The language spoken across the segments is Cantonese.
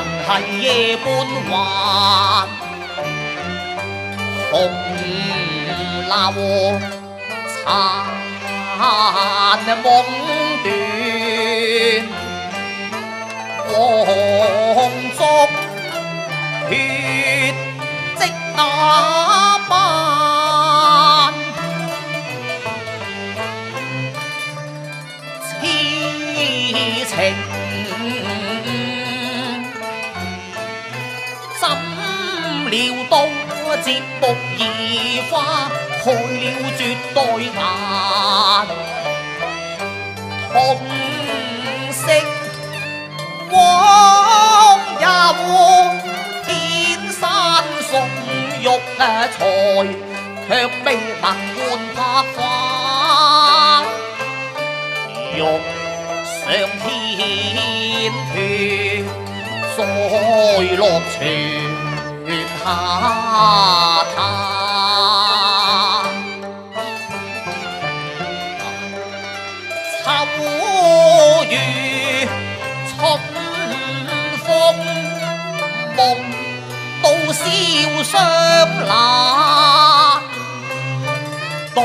還係夜半還，紅樓殘夢斷，黃燭血跡那般，痴情怎料到節目異化，開了絕代眼，痛惜往日天山送玉才，卻未能換白髮，玉上天斷，再落泉下灘。秋雨春風夢到蕭霜冷，倒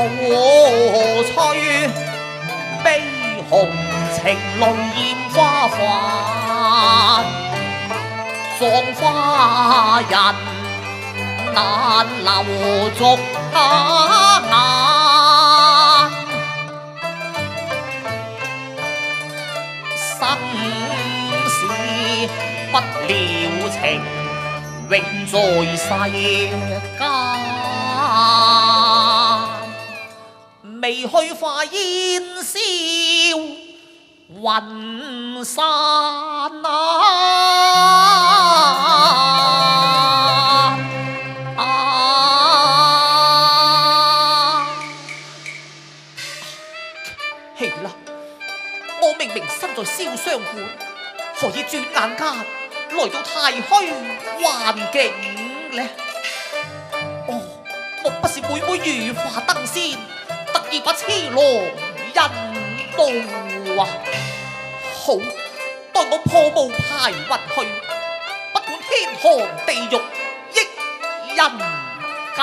吹悲紅情淚染花瓣，葬花人難留續他眼，生死不了情，永在世間，未去化煙消雲散氣啦！我明明身在燒傷館，何以轉眼間來到太虛幻境呢？哦，莫不是妹妹如化燈仙，特意把痴郎引導啊！好，待我破霧排雲去，不管天堂地獄益人間。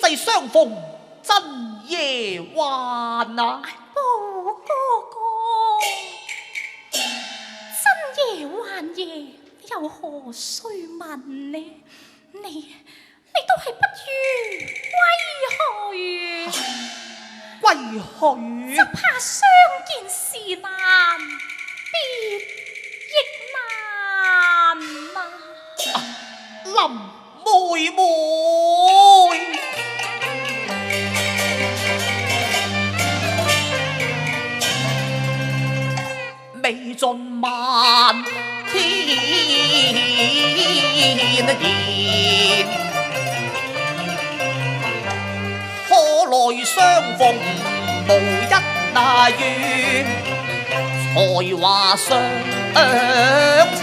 際相逢真夜幻啊！寶哥哥，真夜幻夜又何須問呢？你都係不如歸去，歸去只怕相見時難，別亦難啊！林妹妹，未盡漫天言，可來相逢無一那緣，才華相似。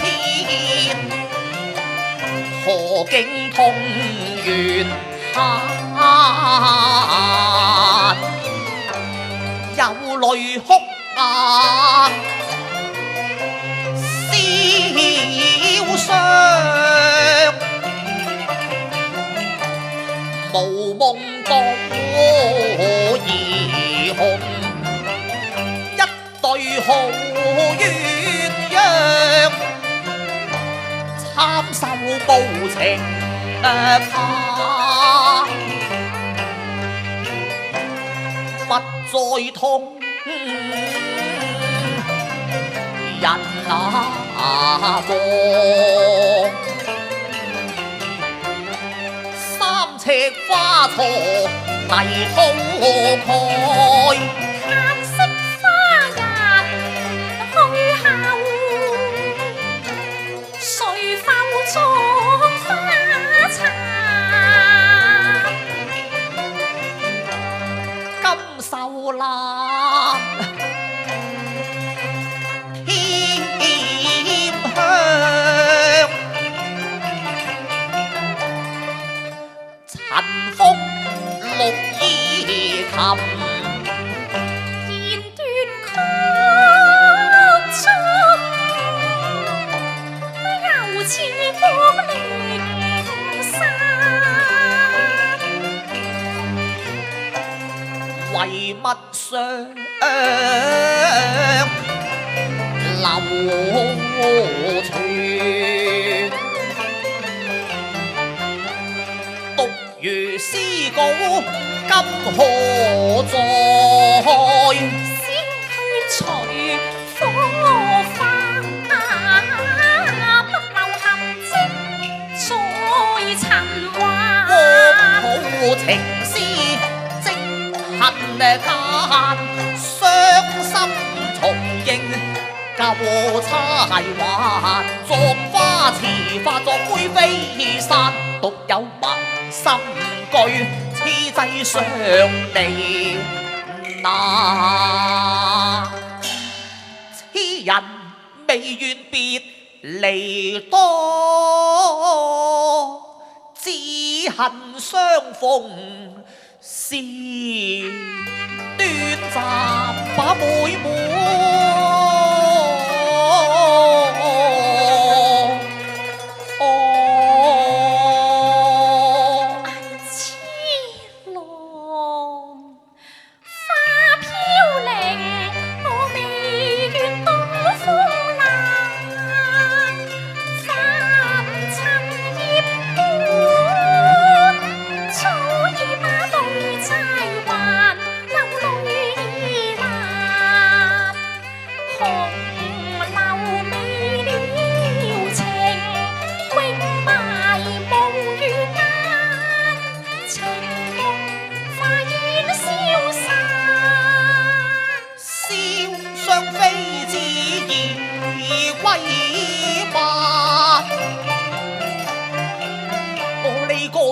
何竟同源限，有淚哭眼，笑傷，無夢到兒紅，一對好鴛鴦。參手報情他，不再痛人那個。三尺花錯泥土蓋，嘆息花人去後，誰浮作花殘？金秀蘭添香，塵封綠衣琴，言斷曲中，又似光靈山。為物上流傳，獨如詩稿今何在？先驅隨火化，不留痕跡在塵寰。好情絲即恨間，傷心重映舊差還，作花池化作灰飛散，獨有民心居，此際上離難。痴人未願別離多，只恨相逢是短暫，把妹妹。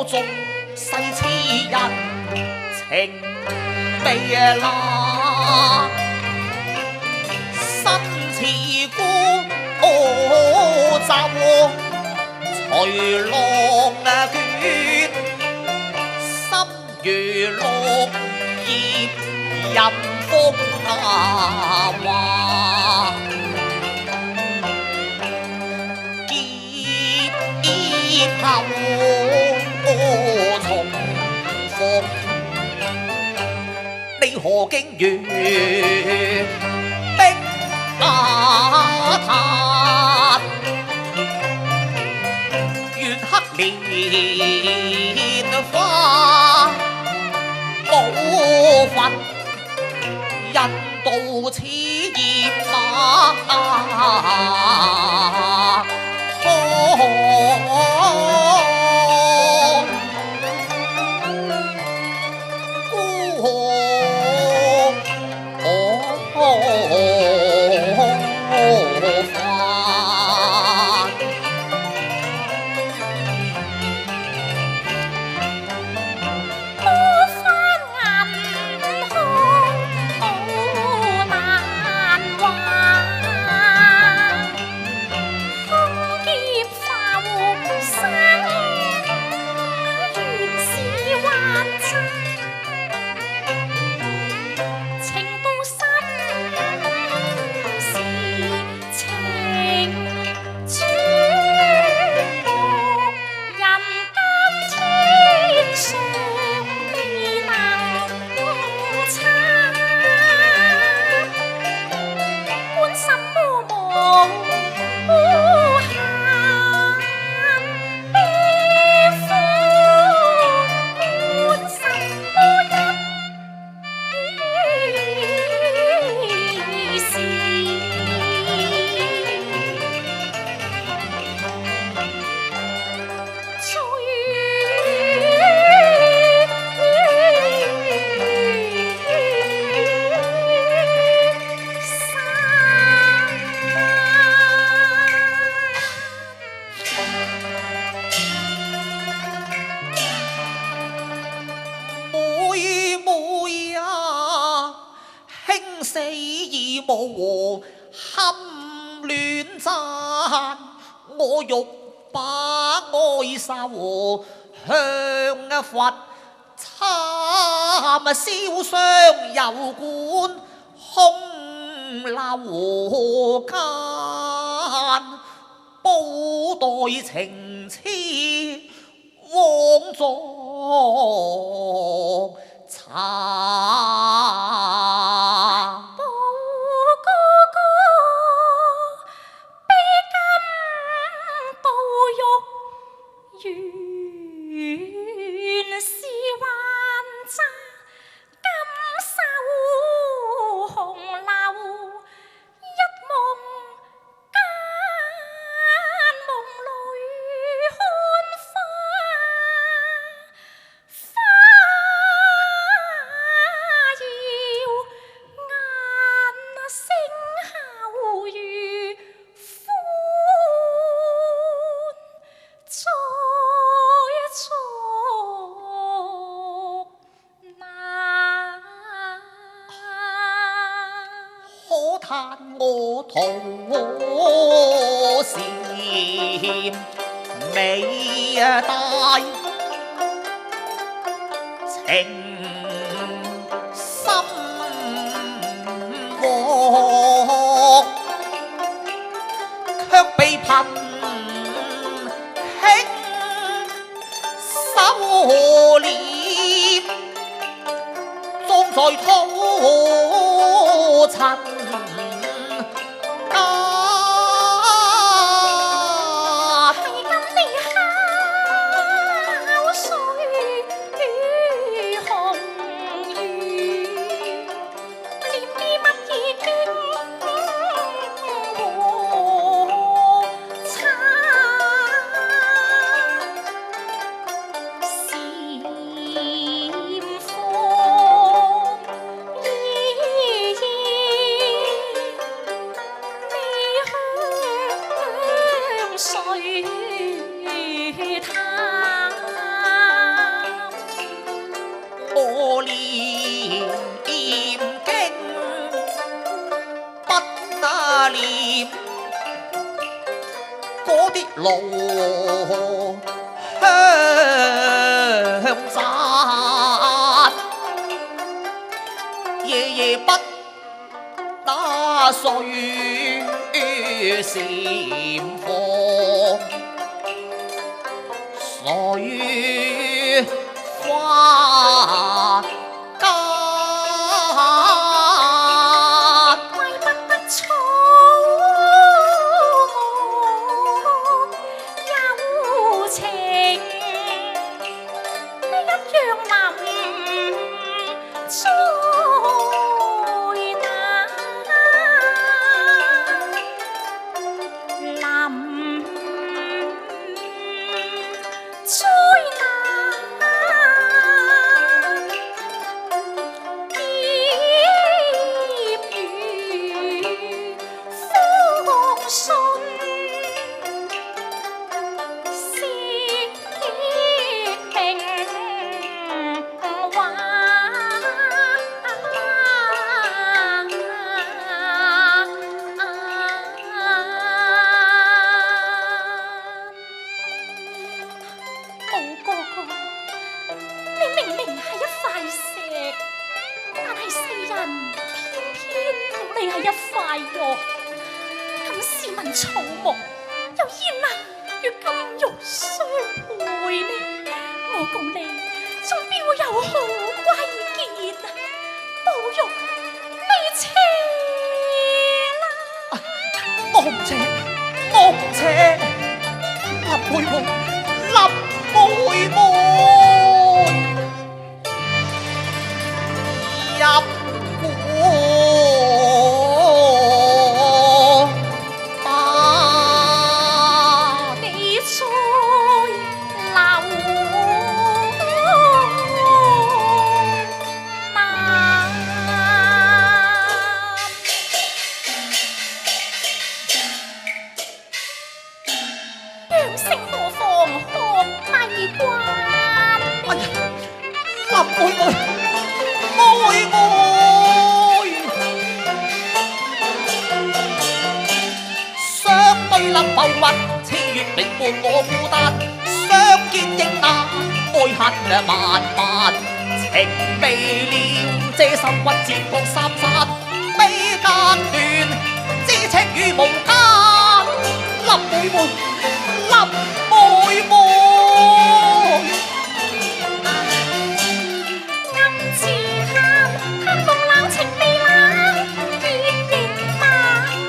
縱世痴人情未冷，身似孤舟隨浪捲，心如綠葉任風華。後重逢經如冰瓦壇，月黑蓮花無份，人道似焰馬死已無堪戀讚，我欲把哀愁向佛參，燒傷油罐空流間，寶黛情痴枉作殘。嘆我徒禪美大，情深禍，卻被貧兄收斂，葬在土塵。我念經不那念，嗰啲羅香盞，夜夜不打睡禪房，水花間。人偏偏同你係一塊喎，咁試問草木又焉能與金玉相配呢？我共你仲邊會有好歸見啊？保育你車啦！安姐，安姐，林妹妹，林妹妹，入過吧。你再留難，養性何妨學迷關？哎呀，林妹妹，妹妹，相對立浮雲，似月明伴我孤單，相見應難，愛恨漫漫，情未了，這心鬱漸覺三散，悲間斷，知情與無間，林妹妹，林妹妹。暗自嘆，盼望冷情未冷，月盈嗎？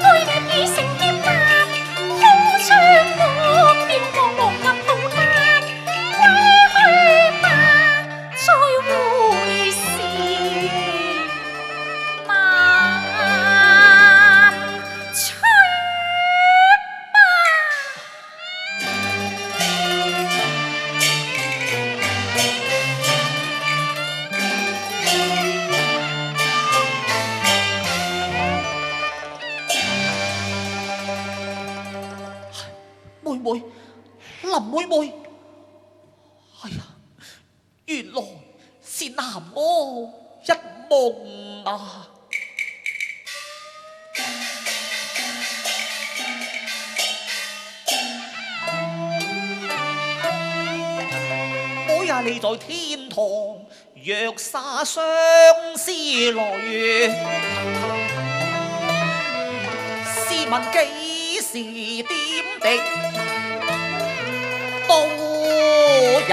愛戀已成劫難，空窗我便望無及浩嘆，歸去吧，再會時難吹妹妹，林妹妹，哎呀，原來是南柯一夢啊！我也你在天堂，若灑相思淚，試問幾時點滴到人